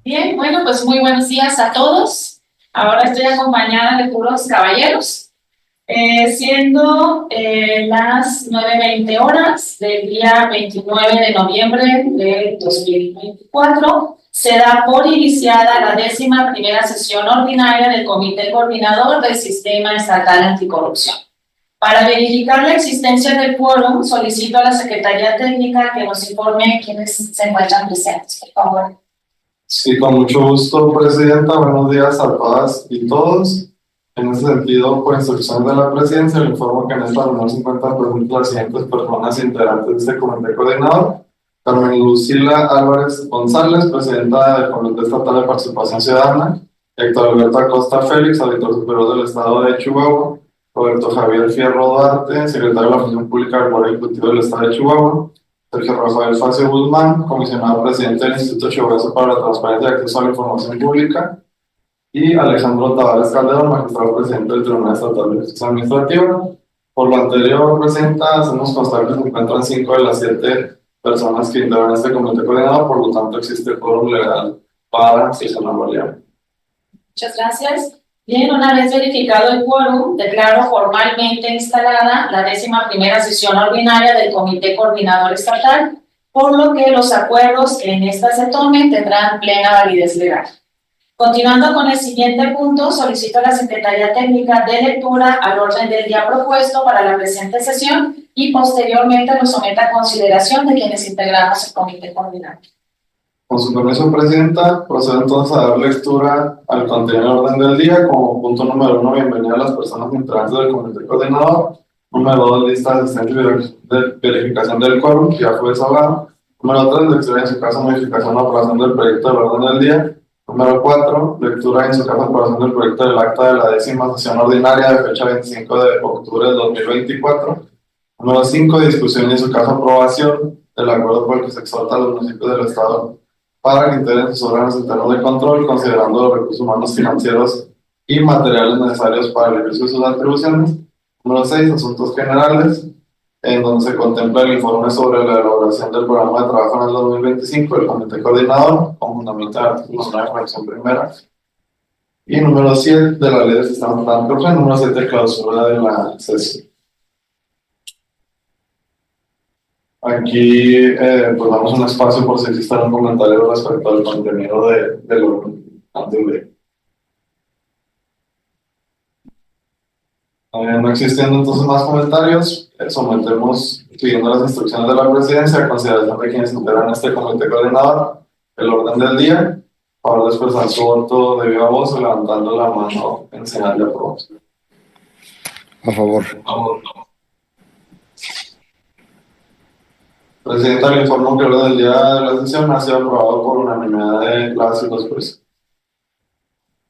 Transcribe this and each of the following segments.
Bien, bueno, pues muy buenos días a todos. Ahora estoy acompañada de puros caballeros, siendo las 9:20 horas del día 29 de noviembre de 2024. Se da por iniciada la 11ª sesión ordinaria del Comité Coordinador del Sistema Estatal Anticorrupción. Para verificar la existencia del quórum, solicito a la Secretaría Técnica que nos informe quiénes se encuentran presentes, por favor. Sí, con mucho gusto, Presidenta. Buenos días a todas y todos. En ese sentido, por instrucciones de la Presidencia, le informo que en esta reunión se encuentran presentes las siguientes personas integrantes de este Comité Coordinador: Carmen Lucila Álvarez González, Presidenta del Comité Estatal de Participación Ciudadana; Héctor Alberto Acosta Félix, Auditor Superior del Estado de Chihuahua; Roberto Javier Fierro Duarte, Secretario de la Función Pública del Poder Ejecutivo del Estado de Chihuahua; Sergio Rafael Facio Guzmán, comisionado presidente del Instituto Chihuahuense para la Transparencia y Acceso a la Información Pública; y Alejandro Tavares Calderón, magistrado presidente del Tribunal Estatal de Justicia Administrativa. Por lo anterior, Presidenta, hacemos constar que se encuentran 5 de las 7 personas que integran este comité coordinador, por lo tanto existe quórum legal para sesión variable. Muchas gracias. Bien, una vez verificado el quórum, declaro formalmente instalada la 11ª sesión ordinaria del Comité Coordinador Estatal, por lo que los acuerdos que en esta se tomen tendrán plena validez legal. Continuando con el siguiente punto, solicito a la Secretaría Técnica de lectura al orden del día propuesto para la presente sesión y posteriormente lo someta a consideración de quienes integramos el Comité Coordinador. Con su permiso, Presidenta, procedo entonces a dar lectura al contenido del orden del día. Como punto número 1, bienvenida a las personas integrantes del Comité Coordinador. Número 2, lista de asistencia y de verificación del quórum, que ya fue hablado. Número 3, lectura y en su caso modificación o aprobación del proyecto del orden del día. Número 4, lectura y en su caso aprobación del proyecto del acta de la 10ª sesión ordinaria de fecha 25 de octubre del 2024. Número 5, discusión y en su caso aprobación del acuerdo por el que se exhorta a los municipios del Estado para que integren sus órganos internos de control, considerando los recursos humanos, financieros y materiales necesarios para el ejercicio de sus atribuciones. Número 6, asuntos generales, en donde se contempla el informe sobre la elaboración del programa de trabajo en el 2025 del Comité Coordinador, con fundamento del artículo 9, fracción primera. Y número 7, de la Ley del Sistema Estatal Anticorrupción. Número 7, clausura de la sesión. Aquí pues damos un espacio por si existe algún comentario respecto al contenido de lo anterior. No existiendo entonces más comentarios, sometemos, siguiendo las instrucciones de la Presidencia, a consideración de quienes integran este Comité Coordinador, el orden del día, para expresar su voto de viva voz, levantando la mano en señal de aprobación. A favor. Presidenta, le informo que el orden del día de la sesión ha sido aprobado por unanimidad de las y los presentes.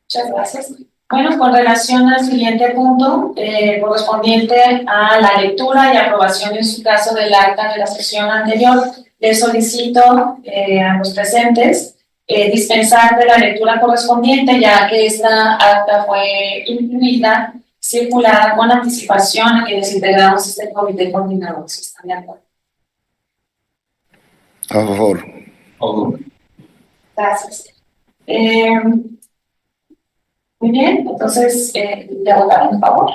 Muchas gracias. Bueno, con relación al siguiente punto, correspondiente a la lectura y aprobación en su caso del acta de la sesión anterior, les solicito a los presentes dispensar de la lectura correspondiente, ya que esta acta fue incluida, circulada con anticipación a quienes integramos este comité coordinador. ¿Si están de acuerdo? A favor. Gracias. Muy bien, entonces le votarán a favor.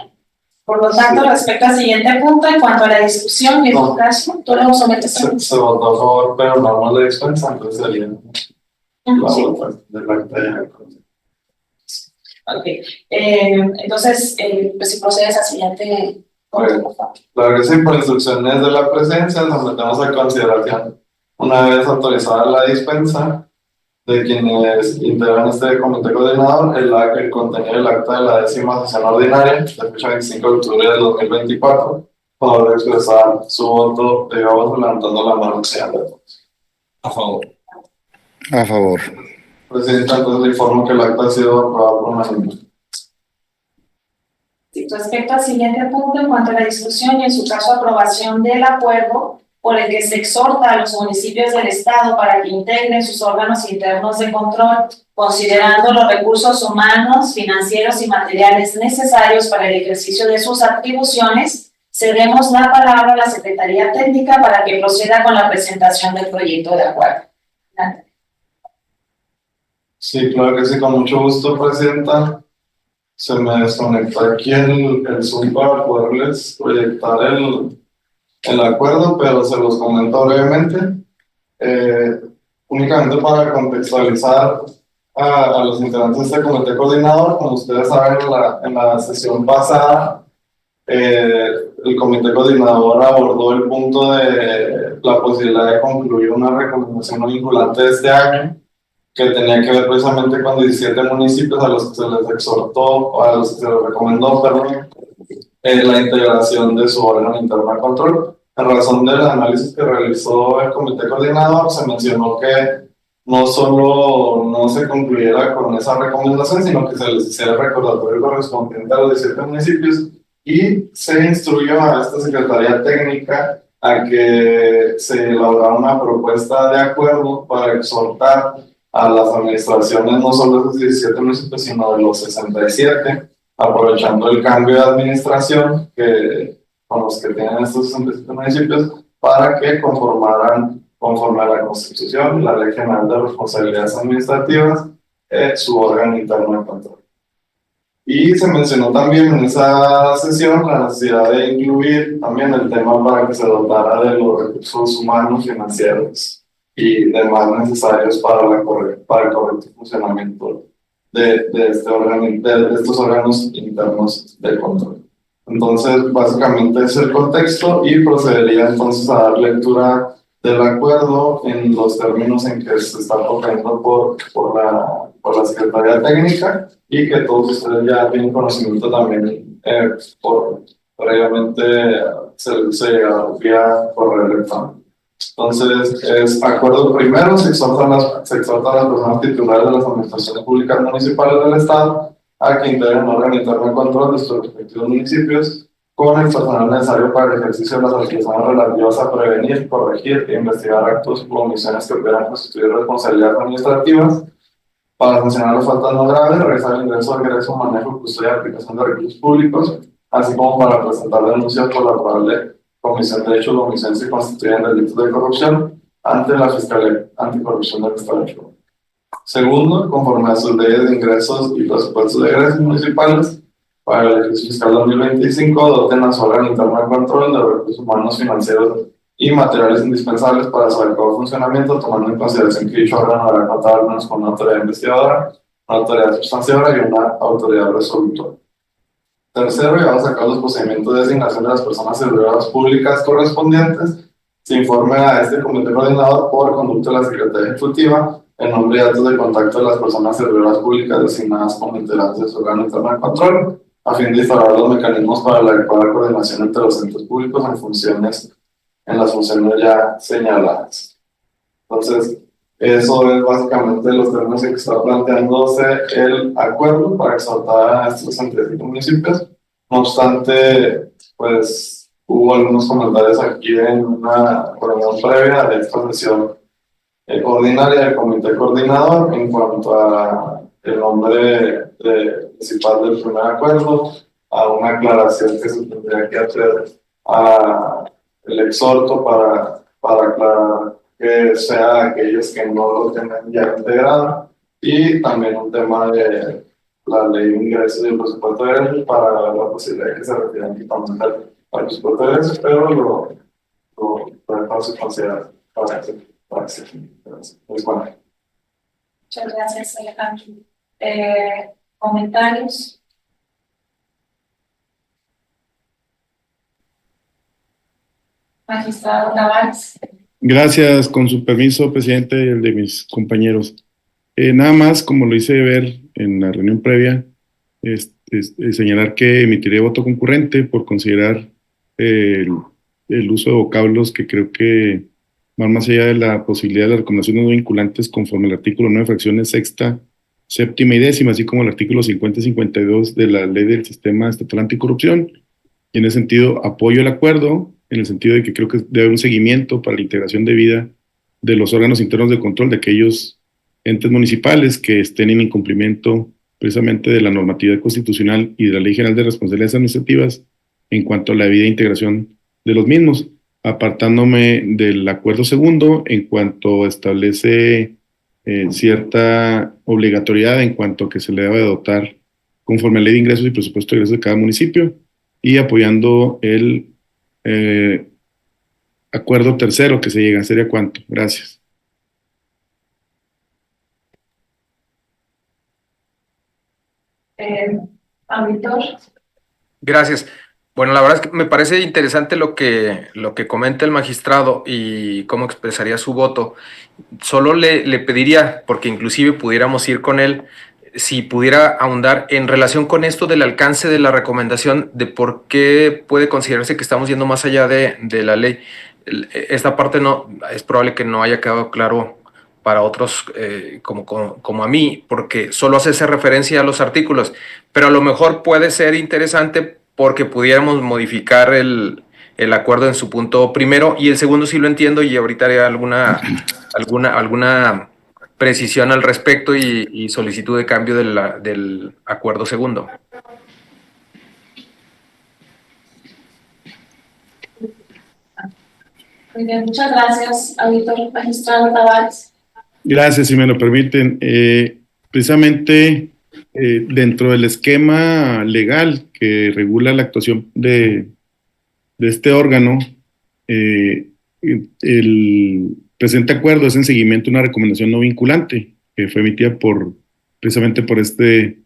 Por lo tanto, respecto al siguiente punto, en cuanto a la discusión, en tu caso, tú lo sometes a... Se votó a favor, pero no le dispensa, entonces sería la votación del acta de. Ok, entonces, pues si procedes al siguiente punto, por favor. Claro que sí, por instrucciones de la Presidencia, nos metemos a consideración, una vez autorizada la dispensa de quienes integran este comité coordinador, el contenido del acta de la 10ª sesión ordinaria, de fecha 25 de octubre del 2024, para expresar su voto de voz levantando la mano en señal de votos. A favor. A favor. Presidenta, entonces le informo que el acta ha sido aprobado por unanimidad. Sí, respecto al siguiente punto, en cuanto a la discusión y en su caso aprobación del acuerdo por el que se exhorta a los municipios del Estado para que integren sus órganos internos de control, considerando los recursos humanos, financieros y materiales necesarios para el ejercicio de sus atribuciones, cedemos la palabra a la Secretaría Técnica para que proceda con la presentación del proyecto de acuerdo. Sí, claro que sí, con mucho gusto, Presidenta. Se me desconectó aquí el Zoom para poderles proyectar el acuerdo, pero se los comento brevemente. Eh, Únicamente para contextualizar a los integrantes de este comité coordinador, como ustedes saben, en la sesión pasada, el comité coordinador abordó el punto de la posibilidad de concluir una recomendación no vinculante de este año, que tenía que ver precisamente con 17 municipios a los que se les exhortó, o a los que se les recomendó, perdón, la integración de su órgano interno de control. En razón del análisis que realizó el comité coordinador, se mencionó que no solo no se concluyera con esa recomendación, sino que se les hiciera el recordatorio correspondiente a los 17 municipios y se instruyó a esta Secretaría Técnica a que se elaborara una propuesta de acuerdo para exhortar a las administraciones, no solo de los 17 municipios, sino de los 67, aprovechando el cambio de administración con los que tienen estos 67 municipios, para que conformaran, conforme a la Constitución, la Ley General de Responsabilidades Administrativas, su órgano interno de control. Y se mencionó también en esa sesión la necesidad de incluir también el tema para que se dotara de los recursos humanos, financieros y demás necesarios para el correcto funcionamiento este órgano, de estos órganos internos de control. Entonces, básicamente es el contexto y procedería entonces a dar lectura del acuerdo en los términos en que se está proponiendo por la Secretaría Técnica y que todos ustedes ya tienen conocimiento también previamente se llegó vía correo electrónico. Entonces, es acuerdo primero, se exhorta a las personas titulares de las administraciones públicas municipales del Estado a que integren un órgano interno de control de sus respectivos municipios con el personal necesario para el ejercicio de las actividades relativas a prevenir, corregir e investigar actos u omisiones que pudieran constituir responsabilidades administrativas, para sancionar las faltas no graves, realizar el ingreso, egreso, manejo, custodia y aplicación de recursos públicos, así como para presentar denuncias por la probable comisión de hechos o omisiones que constituyen delitos de corrupción ante la Fiscalía Anticorrupción del Estado de Chihuahua. Segundo, conforme a sus leyes de ingresos y presupuestos de egresos municipales, para el ejercicio fiscal 2025, doten a su órgano interno de control de recursos humanos, financieros y materiales indispensables para su adecuado funcionamiento, tomando en consideración que dicho órgano deberá contar al menos con una autoridad investigadora, una autoridad sustanciadora y una autoridad resolutora. Tercero, llevamos a cabo los procedimientos de designación de las personas servidoras públicas correspondientes. Se informe a este comité coordinador por conducto de la Secretaría Ejecutiva el nombre y datos de contacto de las personas servidoras públicas designadas como integrantes de su órgano interno de control, a fin de instaurar los mecanismos para la adecuada coordinación entre los entes públicos en las funciones ya señaladas. Entonces, eso es básicamente los términos en que está planteándose el acuerdo para exhortar a estos 65 municipios. No obstante, pues hubo algunos comentarios aquí en una reunión previa de esta sesión ordinaria del comité coordinador en cuanto a el nombre principal del primer acuerdo, a una aclaración que se tendría que hacer a el exhorto para aclarar que sea aquellos que no lo tengan ya integrado, y también un tema de la ley de ingresos y el presupuesto de egresos para la posibilidad de que se refieran equipamiento al presupuesto de egresos, pero lo dejamos en consideración para ese fin. Pues bueno. Muchas gracias, Alejandro. ¿Comentarios? Magistrado Tavares. Gracias, con su permiso, presidente, y el de mis compañeros. Nada más, como lo hice ver en la reunión previa, señalar que emitiré voto concurrente por considerar el uso de vocablos que creo que van más allá de la posibilidad de las recomendaciones no vinculantes conforme al artículo 9, fracciones sexta, séptima y décima, así como el artículo 50 y 52 de la Ley del Sistema Estatal Anticorrupción. Y en ese sentido, apoyo el acuerdo, en el sentido de que creo que debe haber un seguimiento para la integración debida de los órganos internos de control de aquellos entes municipales que estén en incumplimiento precisamente de la normatividad constitucional y de la Ley General de Responsabilidades Administrativas en cuanto a la debida integración de los mismos, apartándome del acuerdo segundo en cuanto establece cierta obligatoriedad en cuanto a que se le debe dotar conforme a ley de ingresos y presupuesto de ingresos de cada municipio, y apoyando el acuerdo tercero que se llega. ¿Sería cuánto? Gracias. Auditor. Gracias. Bueno, la verdad es que me parece interesante lo que comenta el magistrado y cómo expresaría su voto. Solo le pediría, porque inclusive pudiéramos ir con él, si pudiera ahondar en relación con esto del alcance de la recomendación, de por qué puede considerarse que estamos yendo más allá de la ley. Esta parte no, es probable que no haya quedado claro para otros como a mí, porque solo hace referencia a los artículos, pero a lo mejor puede ser interesante porque pudiéramos modificar el acuerdo en su punto primero, y el segundo sí lo entiendo, y ahorita haré alguna precisión al respecto y solicitud de cambio del acuerdo segundo. Muy bien, muchas gracias, auditor magistrado Tavares. Gracias, si me lo permiten. Precisamente dentro del esquema legal que regula la actuación de este órgano, el presente acuerdo es en seguimiento a una recomendación no vinculante que fue emitida precisamente por este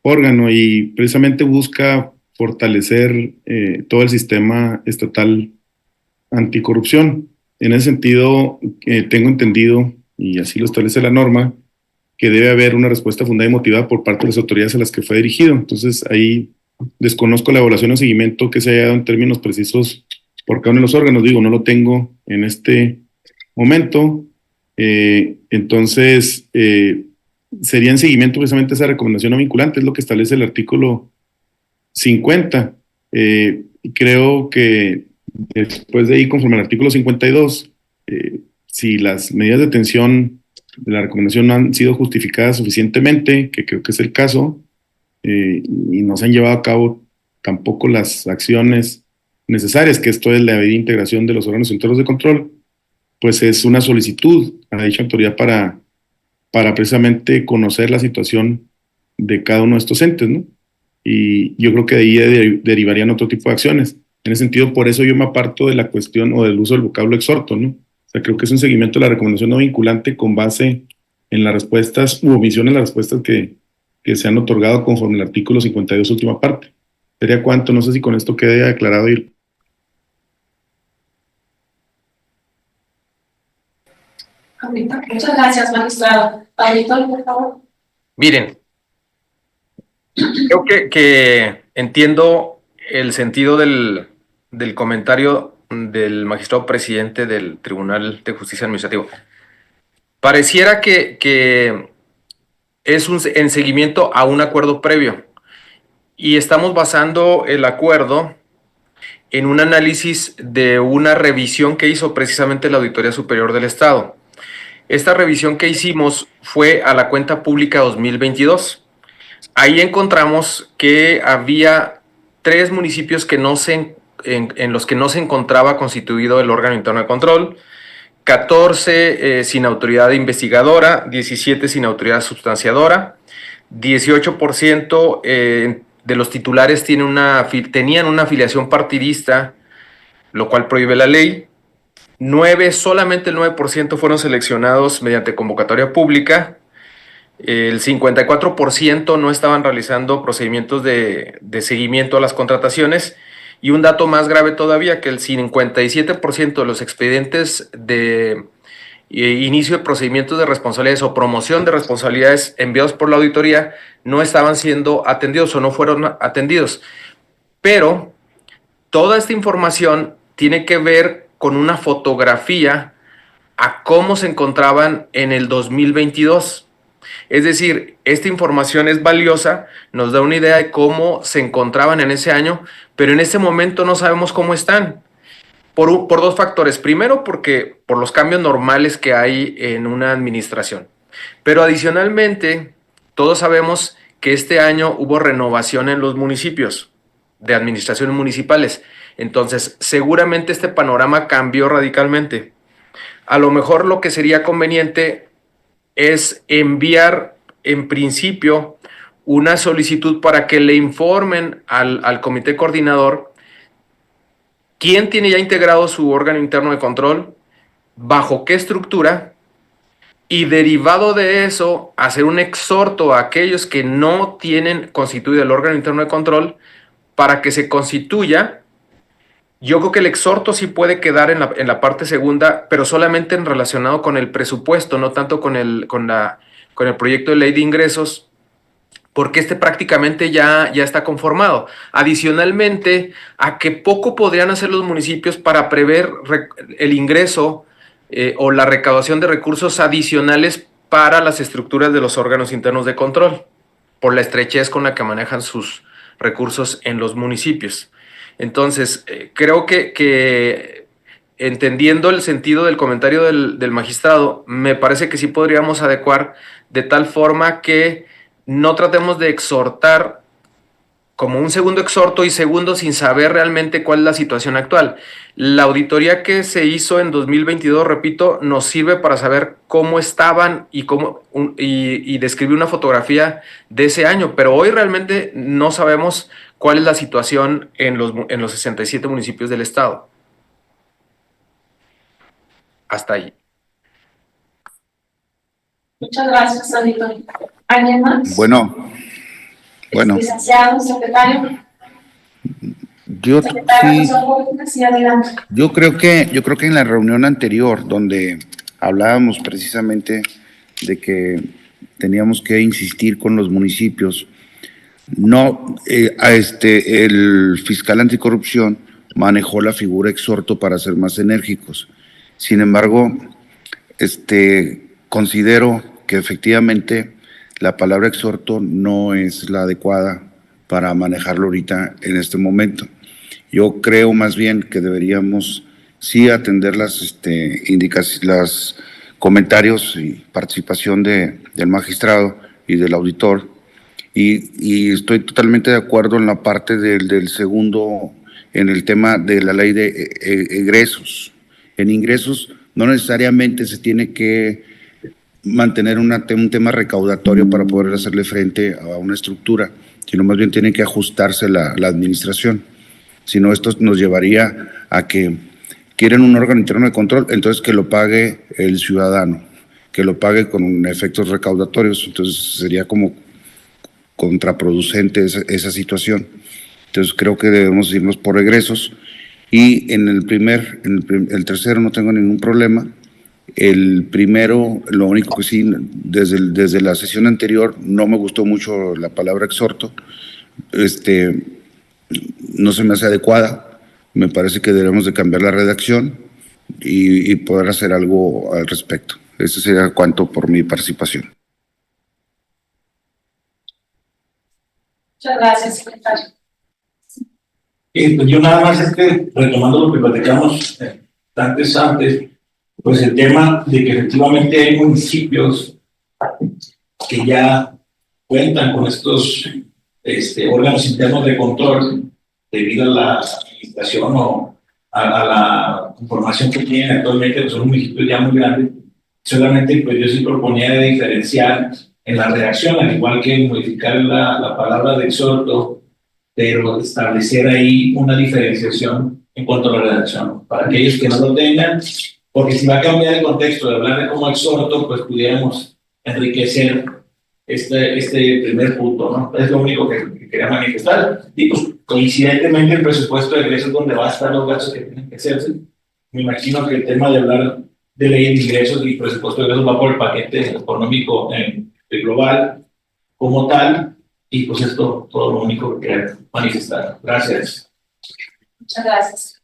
órgano, y precisamente busca fortalecer todo el sistema estatal anticorrupción. En ese sentido, tengo entendido, y así lo establece la norma, que debe haber una respuesta fundada y motivada por parte de las autoridades a las que fue dirigido. Entonces, ahí desconozco la evaluación o seguimiento que se haya dado en términos precisos por cada uno de los órganos. Digo, no lo tengo en este momento. Entonces, sería en seguimiento precisamente esa recomendación no vinculante, es lo que establece el artículo 50. Creo que después de ahí, conforme al artículo 52, si las medidas de atención de la recomendación no han sido justificadas suficientemente, que creo que es el caso, y no se han llevado a cabo tampoco las acciones necesarias, que esto es la debida integración de los órganos internos de control, pues es una solicitud a dicha autoridad para precisamente conocer la situación de cada uno de estos entes, ¿no? Y yo creo que de ahí derivarían otro tipo de acciones. En ese sentido, por eso yo me aparto de la cuestión o del uso del vocablo exhorto, ¿no? O sea, creo que es un seguimiento de la recomendación no vinculante con base en las respuestas u omisiones en las respuestas que se han otorgado conforme al artículo 52, última parte. ¿Sería cuánto? No sé si con esto quede aclarado. Muchas gracias, magistrado. Auditor, por favor. Miren, creo que entiendo el sentido del comentario del magistrado presidente del Tribunal de Justicia Administrativo. Pareciera que es en seguimiento a un acuerdo previo, y estamos basando el acuerdo en un análisis de una revisión que hizo precisamente la Auditoría Superior del Estado. Esta revisión que hicimos fue a la cuenta pública 2022. Ahí encontramos que había 3 municipios que en los que no se encontraba constituido el órgano interno de control, 14 sin autoridad investigadora, 17 sin autoridad sustanciadora, 18% de los titulares tenían una afiliación partidista, lo cual prohíbe la ley. Solamente el 9% fueron seleccionados mediante convocatoria pública. El 54% no estaban realizando procedimientos de seguimiento a las contrataciones, y un dato más grave todavía, que el 57% de los expedientes de inicio de procedimientos de responsabilidades o promoción de responsabilidades enviados por la auditoría no estaban siendo atendidos o no fueron atendidos. Pero toda esta información tiene que ver con una fotografía a cómo se encontraban en el 2022. Es decir, esta información es valiosa, nos da una idea de cómo se encontraban en ese año, pero en ese momento no sabemos cómo están. Por 2 factores. Primero, porque por los cambios normales que hay en una administración. Pero adicionalmente, todos sabemos que este año hubo renovación en los municipios, de administraciones municipales. Entonces, seguramente este panorama cambió radicalmente. A lo mejor lo que sería conveniente es enviar en principio una solicitud para que le informen al comité coordinador quién tiene ya integrado su órgano interno de control, bajo qué estructura, y derivado de eso, hacer un exhorto a aquellos que no tienen constituido el órgano interno de control para que se constituya. Yo creo que el exhorto sí puede quedar en la parte segunda, pero solamente en relacionado con el presupuesto, no tanto con el proyecto de ley de ingresos, porque prácticamente ya está conformado. Adicionalmente, a que poco podrían hacer los municipios para prever el ingreso o la recaudación de recursos adicionales para las estructuras de los órganos internos de control, por la estrechez con la que manejan sus recursos en los municipios. Entonces, creo que entendiendo el sentido del comentario del magistrado, me parece que sí podríamos adecuar de tal forma que no tratemos de exhortar como un segundo exhorto y segundo sin saber realmente cuál es la situación actual. La auditoría que se hizo en 2022, repito, nos sirve para saber cómo estaban y describir una fotografía de ese año, pero hoy realmente no sabemos cuál es la situación en los 67 municipios del estado. Hasta ahí. Muchas gracias, auditor. ¿Alguien más? Bueno. Licenciado, secretario. Yo creo que en la reunión anterior, donde hablábamos precisamente de que teníamos que insistir con los municipios, el fiscal anticorrupción manejó la figura exhorto para ser más enérgicos. Sin embargo, considero que efectivamente la palabra exhorto no es la adecuada para manejarlo ahorita en este momento. Yo creo más bien que deberíamos sí atender los comentarios y participación del magistrado y del auditor, y estoy totalmente de acuerdo en la parte del segundo, en el tema de la ley de egresos. En ingresos no necesariamente se tiene que mantener un tema recaudatorio para poder hacerle frente a una estructura, sino más bien tiene que ajustarse la administración. Si no, esto nos llevaría a que quieren un órgano interno de control, entonces que lo pague el ciudadano, que lo pague con efectos recaudatorios, entonces sería como contraproducente esa situación. Entonces creo que debemos irnos por egresos, y en el tercero no tengo ningún problema. El primero, lo único que sí, desde la sesión anterior no me gustó mucho la palabra exhorto, no se me hace adecuada, me parece que debemos de cambiar la redacción y poder hacer algo al respecto. Eso sería cuanto por mi participación. Muchas gracias, secretario. Pues yo nada más retomando lo que platicamos antes, pues el tema de que efectivamente hay municipios que ya cuentan con estos órganos internos de control debido a la administración o a la información que tienen actualmente, pues son municipios ya muy grandes. Solamente pues yo sí proponía de diferenciar en la redacción, al igual que modificar la palabra de exhorto, pero establecer ahí una diferenciación en cuanto a la redacción, para aquellos que no lo tengan, porque si va a cambiar el contexto de hablar de como exhorto, pues pudiéramos enriquecer este primer punto, ¿no? Es lo único que quería manifestar. Y pues coincidentemente el presupuesto de egresos donde va a estar los gastos que tienen que hacerse. Me imagino que el tema de hablar de ley de ingresos y presupuesto de egresos va por el paquete económico global como tal, y pues esto todo lo único que quería manifestar. Gracias. Muchas gracias.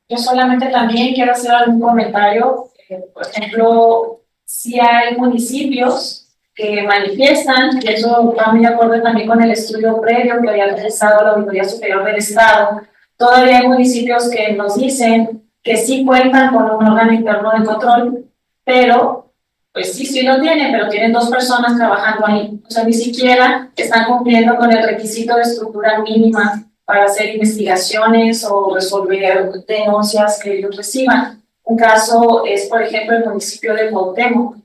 Yo solamente también quiero hacer algún comentario. Por ejemplo, si hay municipios que manifiestan, y eso va muy de acuerdo también con el estudio previo que había realizado la Auditoría Superior del Estado, todavía hay municipios que nos dicen que sí cuentan con un órgano interno de control, pero pues sí lo tienen, pero tienen 2 personas trabajando ahí. O sea, ni siquiera están cumpliendo con el requisito de estructura mínima para hacer investigaciones o resolver denuncias que ellos reciban. Un caso es, por ejemplo, el municipio de Cuauhtémoc,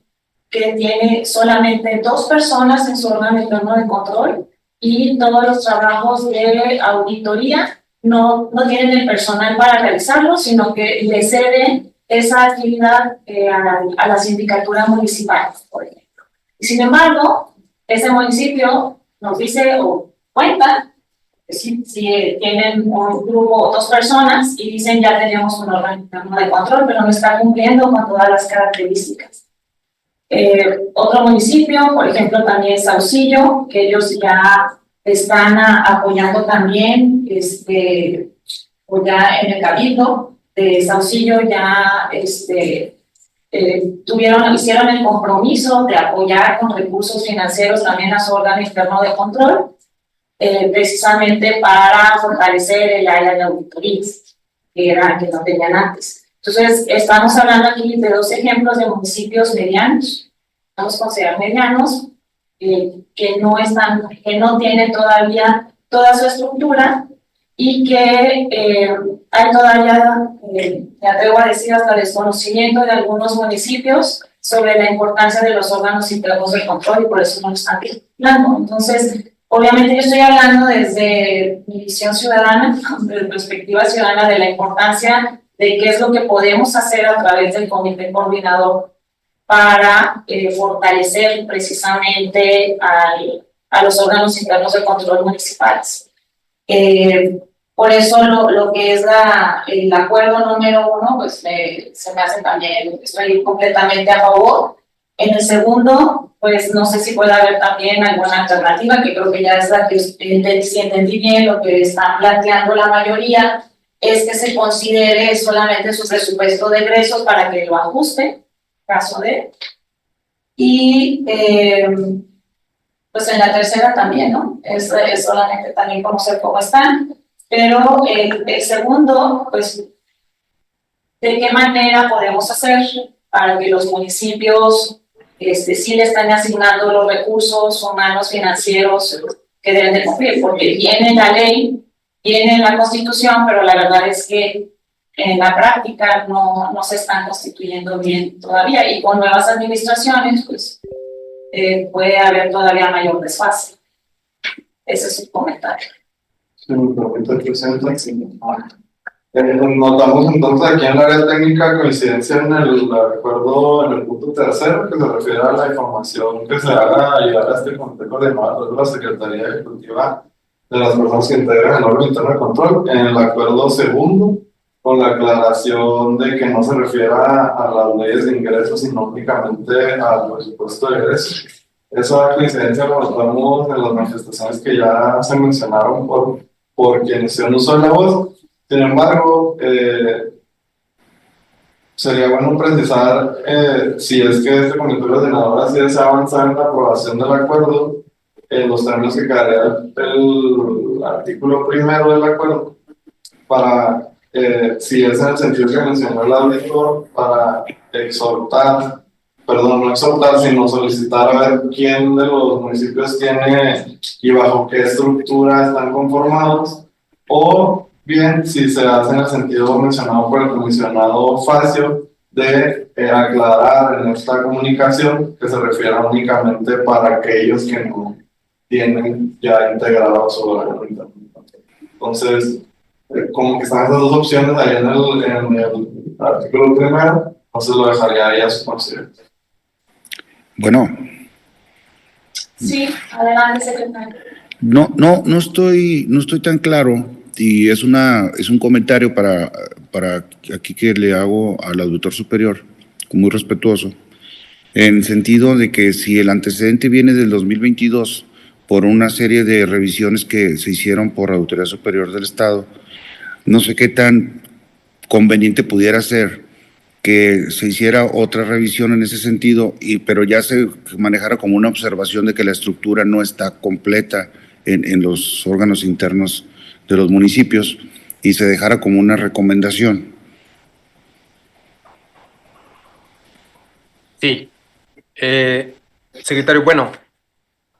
que tiene solamente 2 personas en su órgano interno de control y todos los trabajos de auditoría no tienen el personal para realizarlo, sino que le ceden esa actividad a la sindicatura municipal, por ejemplo. Y sin embargo, ese municipio nos dice o cuenta que si tienen un grupo, 2 personas, y dicen ya tenemos un órgano interno de control, pero no está cumpliendo con todas las características. Otro municipio, por ejemplo, también Saucillo, que ellos ya están apoyando también, o ya en el Cabildo de Saucillo ya hicieron el compromiso de apoyar con recursos financieros también a su órgano interno de control, precisamente para fortalecer el área de auditorías, que no tenían antes. Entonces, estamos hablando aquí de 2 ejemplos de municipios medianos, vamos a considerar medianos, que no tienen todavía toda su estructura y que hay todavía, me atrevo a decir, hasta desconocimiento de algunos municipios sobre la importancia de los órganos internos de control, y por eso no lo están hablando. Entonces, obviamente yo estoy hablando desde mi visión ciudadana, desde perspectiva ciudadana, de la importancia de qué es lo que podemos hacer a través del comité coordinador para fortalecer precisamente a los órganos internos de control municipales. Por eso lo que es el acuerdo número 1, pues se me hace también, estoy completamente a favor. En el segundo, pues no sé si puede haber también alguna alternativa, que creo que ya es la que si entendí bien lo que están planteando la mayoría, es que se considere solamente su presupuesto de egresos para que lo ajuste, caso de. Y pues en la tercera también, ¿no? Es solamente también conocer cómo están. Pero el segundo, pues, ¿de qué manera podemos hacer para que los municipios sí le están asignando los recursos humanos financieros que deben de cumplir? Porque tiene la ley, tiene la Constitución, pero la verdad es que en la práctica no se están constituyendo bien todavía, y con nuevas administraciones, pues, puede haber todavía mayor desfase. Ese es su comentario. Si me permite, Presidenta. Notamos entonces aquí en el área técnica coincidencia en el acuerdo, en el punto tercero, que se refiere a la información que se haga llegar a este comité coordinador de la Secretaría Ejecutiva de las personas que integran el órgano interno de control. En el acuerdo segundo, con la aclaración de que no se refiera a las leyes de ingresos, sino únicamente al presupuesto de egresos. Esa coincidencia la notamos en las manifestaciones que ya se mencionaron por quienes hicieron uso de la voz. Sin embargo, sería bueno precisar si es que este comité ordenador así desea avanzar en la aprobación del acuerdo, en los términos que quedaría el artículo primero del acuerdo, para, si es en el sentido que mencionó el auditor, para exhortar, perdón, no exhortar, sino solicitar a ver quién de los municipios tiene y bajo qué estructura están conformados, o bien si se hace en el sentido mencionado por el comisionado Facio de aclarar en esta comunicación que se refiera únicamente para aquellos que no tienen ya integrado su órgano interno. Entonces, como que están esas 2 opciones ahí en el artículo primero, entonces lo dejaría ahí a su consideración. Bueno. Sí, adelante, secretario. No estoy tan claro, y es un comentario para aquí que le hago al auditor superior, muy respetuoso, en sentido de que si el antecedente viene del 2022 por una serie de revisiones que se hicieron por la Auditoría Superior del Estado, no sé qué tan conveniente pudiera ser que se hiciera otra revisión en ese sentido, pero ya se manejara como una observación de que la estructura no está completa en los órganos internos de los municipios y se dejara como una recomendación. Sí. Secretario, bueno,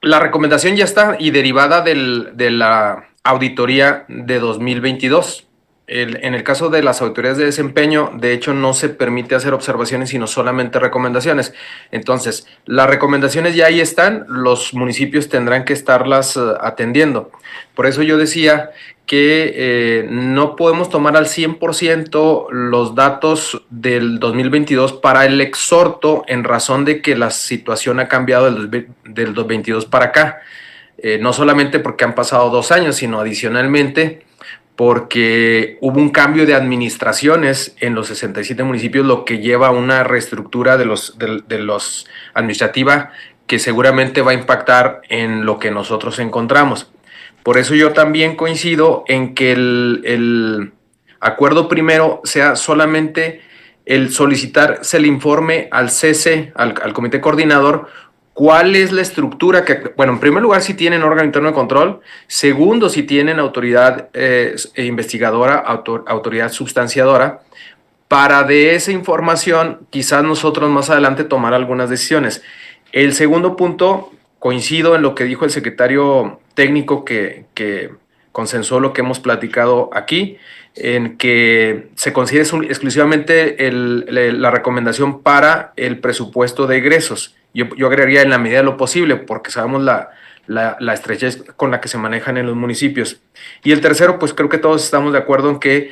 la recomendación ya está y derivada de la auditoría de 2022. en el caso de las auditorías de desempeño, de hecho, no se permite hacer observaciones, sino solamente recomendaciones. Entonces, las recomendaciones ya ahí están, los municipios tendrán que estarlas atendiendo. Por eso yo decía que no podemos tomar al 100% los datos del 2022 para el exhorto en razón de que la situación ha cambiado del 2022 para acá. No solamente porque han pasado 2 años, sino adicionalmente porque hubo un cambio de administraciones en los 67 municipios, lo que lleva a una reestructura de los administrativa que seguramente va a impactar en lo que nosotros encontramos. Por eso yo también coincido en que el acuerdo primero sea solamente el solicitarse el informe al CC, al comité coordinador. ¿Cuál es la estructura que, bueno, en primer lugar, si tienen órgano interno de control, segundo, si tienen autoridad investigadora, autoridad sustanciadora, para de esa información quizás nosotros más adelante tomar algunas decisiones? El segundo punto, coincido en lo que dijo el secretario técnico que consensuó lo que hemos platicado aquí, en que se considere exclusivamente la recomendación para el presupuesto de egresos. Yo agregaría en la medida de lo posible, porque sabemos la estrechez con la que se manejan en los municipios. Y el tercero, pues creo que todos estamos de acuerdo en que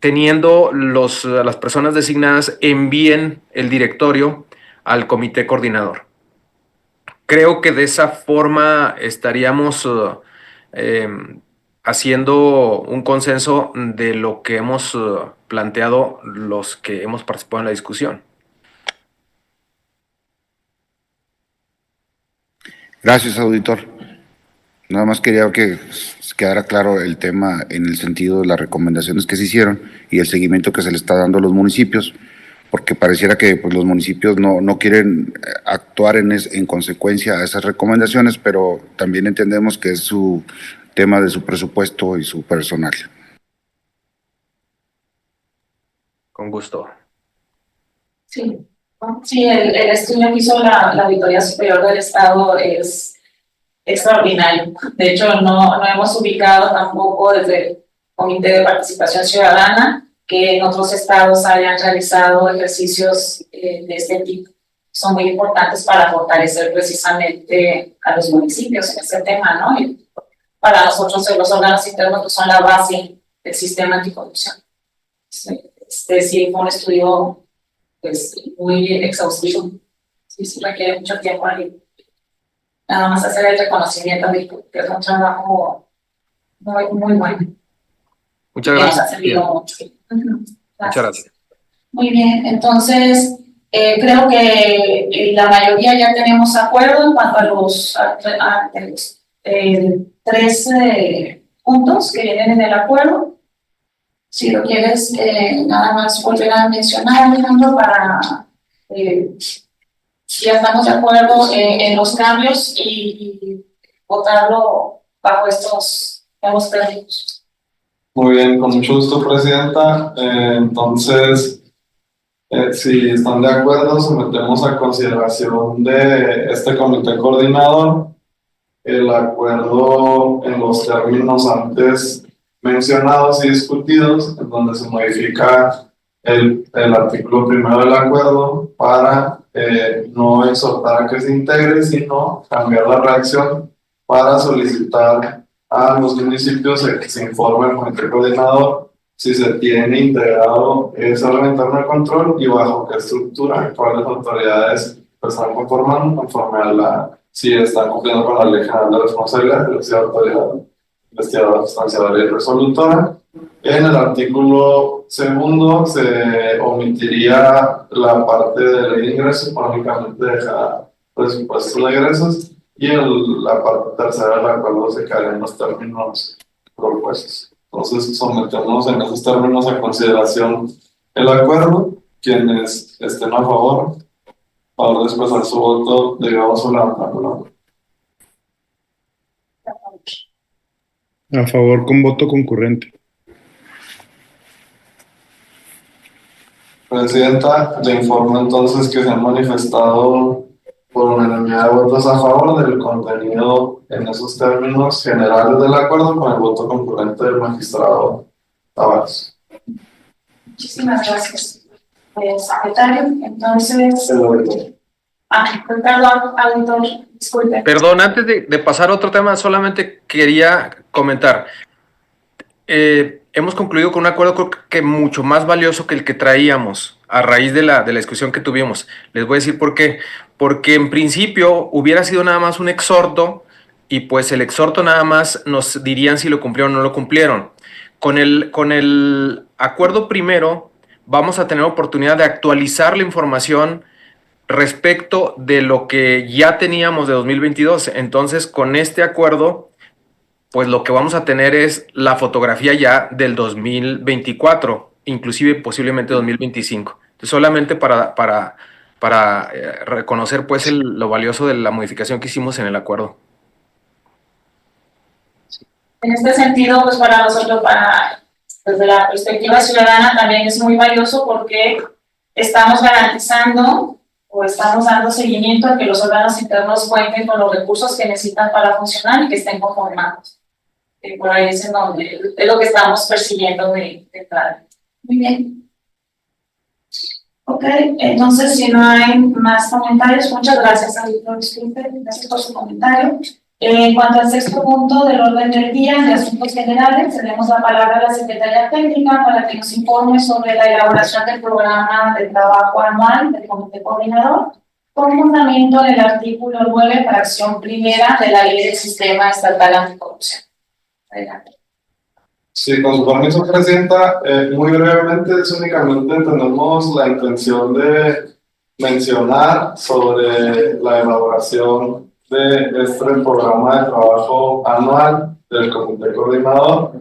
teniendo las personas designadas envíen el directorio al comité coordinador. Creo que de esa forma estaríamos haciendo un consenso de lo que hemos planteado los que hemos participado en la discusión. Gracias, auditor. Nada más quería que quedara claro el tema en el sentido de las recomendaciones que se hicieron y el seguimiento que se le está dando a los municipios, porque pareciera que pues, los municipios no quieren actuar en consecuencia a esas recomendaciones, pero también entendemos que es su tema de su presupuesto y su personal. Con gusto. Sí. Sí, el estudio que hizo la Auditoría Superior del Estado es extraordinario. De hecho, no hemos ubicado tampoco desde el Comité de Participación Ciudadana que en otros estados hayan realizado ejercicios de este tipo. Son muy importantes para fortalecer precisamente a los municipios en este tema, ¿no? Y para nosotros los órganos internos pues, son la base del sistema anticorrupción. Sí, fue un estudio pues muy exhaustivo, sí requiere mucho tiempo ahí. Nada más hacer el reconocimiento de que es un trabajo muy bueno. Muchas gracias. Nos ha servido mucho. Muchas gracias. Muy bien, entonces creo que la mayoría ya tenemos acuerdo en cuanto a los 3 puntos que vienen en el acuerdo. Si lo quieres, nada más volver a mencionar, Alejandro, para si ya estamos de acuerdo en los cambios y votarlo bajo estos nuevos términos. Muy bien, con mucho gusto, Presidenta. Entonces, si están de acuerdo, sometemos a consideración de este comité coordinador el acuerdo en los términos antes mencionados y discutidos, en donde se modifica el artículo primero del acuerdo para no exhortar a que se integre, sino cambiar la redacción para solicitar a los municipios que se informe al comité coordinador si se tiene integrado ese órgano interno de control y bajo qué estructura, cuáles autoridades están conformando, conforme a si están cumpliendo con la Ley General de Responsabilidad, de la autoridad investigadora, sustanciadora y resolutora. En el artículo segundo se omitiría la parte de ley de ingresos, únicamente deja presupuesto de ingresos, y la parte tercera del acuerdo se quedaría en los términos propuestos. Entonces sometemos en esos términos a consideración el acuerdo. Quienes estén a favor de expresar su voto, digamos su levantando. A favor con voto concurrente. Presidenta, le informo entonces que se han manifestado por unanimidad de votos a favor del contenido en esos términos generales del acuerdo, con el voto concurrente del magistrado Tavares. Muchísimas gracias, secretario. Entonces, Ricardo, auditor, disculpe. Perdón, antes de pasar a otro tema, solamente quería comentar. Hemos concluido con un acuerdo creo que mucho más valioso que el que traíamos a raíz de la discusión que tuvimos. Les voy a decir por qué. Porque en principio hubiera sido nada más un exhorto y pues el exhorto nada más nos dirían si lo cumplieron o no lo cumplieron. Con el acuerdo primero vamos a tener oportunidad de actualizar la información respecto de lo que ya teníamos de 2022. Entonces, con este acuerdo, pues lo que vamos a tener es la fotografía ya del 2024, inclusive posiblemente 2025. Entonces, solamente para reconocer pues lo valioso de la modificación que hicimos en el acuerdo. En este sentido, pues para nosotros, desde la perspectiva ciudadana, también es muy valioso porque estamos garantizando o estamos dando seguimiento a que los órganos internos cuenten con los recursos que necesitan para funcionar y que estén conformados. Por ahí es lo que estamos persiguiendo de entrada. Muy bien. Ok, entonces si no hay más comentarios, muchas gracias, auditor. Gracias por su comentario. En cuanto al sexto punto del orden del día de asuntos generales, tenemos la palabra a la secretaria técnica para que nos informe sobre la elaboración del programa de trabajo anual del comité coordinador, con fundamento en el artículo 9, fracción primera de la Ley del Sistema Estatal Anticorrupción. Adelante. Sí, con su permiso, Presidenta, muy brevemente, únicamente tenemos la intención de mencionar sobre la elaboración de este programa de trabajo anual del comité coordinador.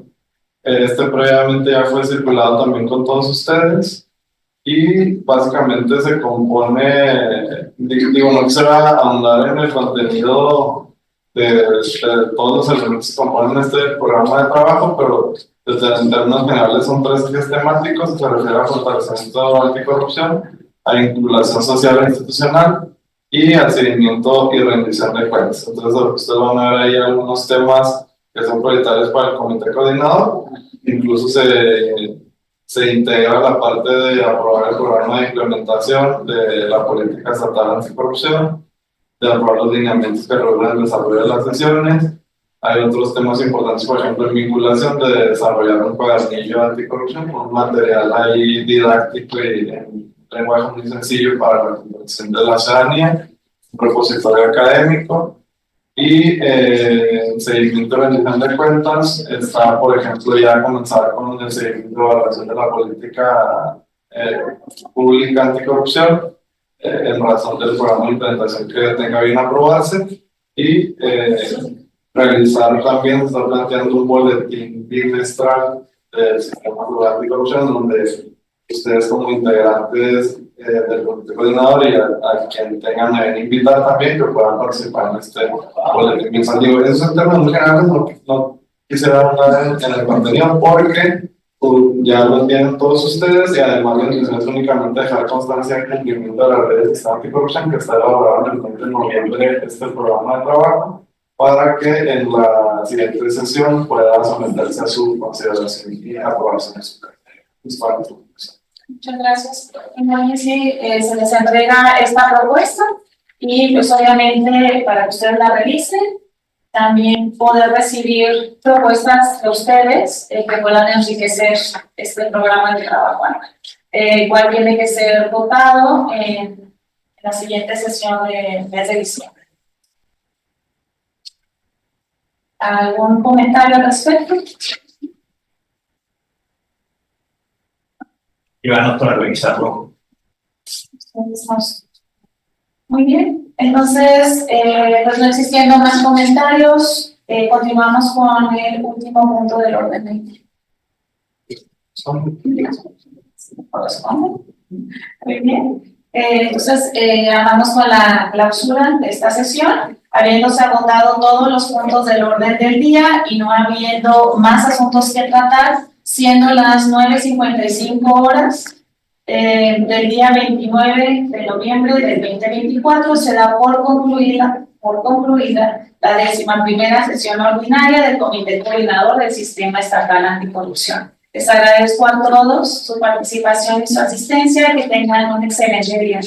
Este previamente ya fue circulado también con todos ustedes y básicamente se compone, digo, no quisiera ahondar en el contenido de todos los elementos que componen este programa de trabajo, pero en términos generales son 3 ejes temáticos que se refieren a fortalecimiento anticorrupción, a vinculación social e institucional y al seguimiento y rendición de cuentas. Entonces, ustedes van a ver ahí algunos temas que son prioritarios para el comité coordinador. Incluso se integra la parte de aprobar el programa de implementación de la política estatal anticorrupción, de aprobar los lineamientos que regulan el desarrollo de las sesiones. Hay otros temas importantes, por ejemplo, en vinculación de desarrollar un cuadernillo anticorrupción con un material ahí didáctico y en lenguaje muy sencillo para la comprensión de la ciudadanía, un repositorio académico y seguimiento de rendición de cuentas. Está, por ejemplo, ya comenzar con el seguimiento de evaluación de la política pública anticorrupción en razón del programa de implementación que tenga bien aprobarse y realizar también, está planteando un boletín bimestral del sistema rural anticorrupción donde ustedes como integrantes del comité coordinador y a quien tengan a bien invitar también que puedan participar en este boletín bimestral. Digo, eso en términos muy generales no quisiera hablar en el contenido porque ya lo tienen todos ustedes y además la intención es únicamente dejar constancia del cumplimiento de la red de sistema anticorrupción que está elaborado en el 20 de noviembre este programa de trabajo para que en la siguiente sesión pueda someterse a su consideración y aprobación de su cartera. Muchas gracias. Entonces, sí, se les entrega esta propuesta y pues obviamente para que ustedes la revisen, también poder recibir propuestas de ustedes que puedan enriquecer este programa de trabajo anual. Igual tiene que ser votado en la siguiente sesión de mes de diciembre. ¿Algún comentario al respecto? Llévanos para revisarlo. Muy bien, entonces, pues no existiendo más comentarios, continuamos con el último punto del orden del día. Muy bien, entonces vamos con la clausura de esta sesión, habiéndose agotado todos los puntos del orden del día y no habiendo más asuntos que tratar, siendo las 9:55 horas. Del día 29 de noviembre del 2024 se da por concluida la 11ª sesión ordinaria del Comité Coordinador del Sistema Estatal Anticorrupción. Les agradezco a todos su participación y su asistencia. Que tengan un excelente día.